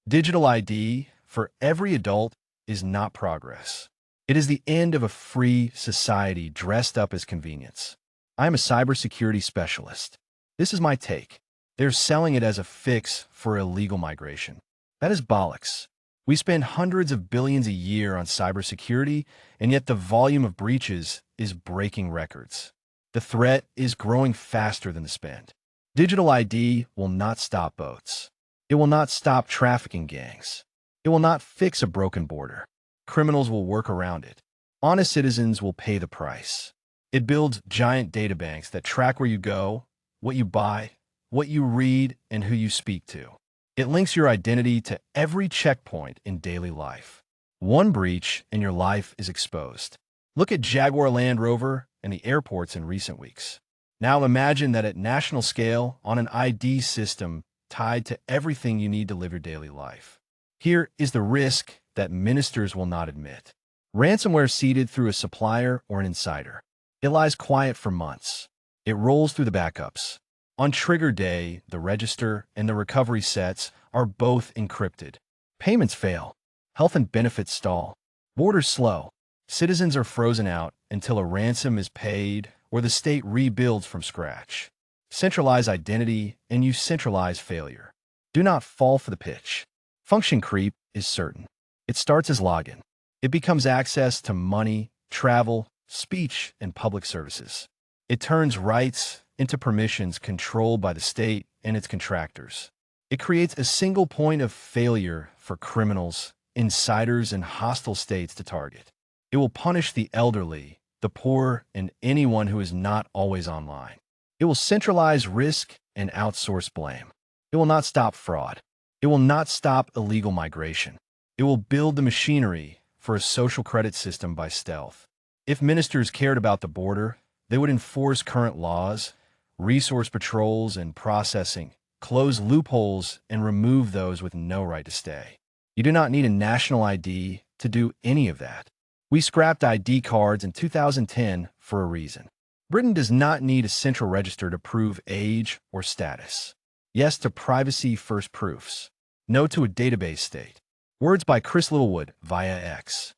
Digital ID for every adult is not progress. It is the end of a free society dressed up as convenience. I am a cybersecurity specialist. This is my take. They're selling it as a fix for illegal migration. That is bollocks. We spend hundreds of billions a year on cybersecurity, and yet the volume of breaches is breaking records. The threat is growing faster than the spend. Digital ID will not stop boats. It will not stop trafficking gangs. It will not fix a broken border. Criminals will work around it. Honest citizens will pay the price. It builds giant databanks that track where you go, what you buy, what you read, and who you speak to. It links your identity to every checkpoint in daily life. One breach and your life is exposed. Look at Jaguar Land Rover and the airports in recent weeks. Now imagine that at national scale on an ID system tied to everything you need to live your daily life. Here is the risk that ministers will not admit. Ransomware seeded through a supplier or an insider. It lies quiet for months. It rolls through the backups. On trigger day, the register and the recovery sets are both encrypted. Payments fail. Health and benefits stall. Borders slow. Citizens are frozen out until a ransom is paid or the state rebuilds from scratch. Centralize identity and you centralize failure. Do not fall for the pitch. Function creep is certain. It starts as login. It becomes access to money, travel, speech, and public services. It turns rights into permissions controlled by the state and its contractors. It creates a single point of failure for criminals, insiders, and hostile states to target. It will punish the elderly, the poor, and anyone who is not always online. It will centralize risk and outsource blame. It will not stop fraud. It will not stop illegal migration. It will build the machinery for a social credit system by stealth. If ministers cared about the border, they would enforce current laws, resource patrols and processing, close loopholes, and remove those with no right to stay. You do not need a national ID to do any of that. We scrapped ID cards in 2010 for a reason. Britain does not need a central register to prove age or status. Yes to privacy-first proofs. No to a database state. Words by Chris Littlewood via X.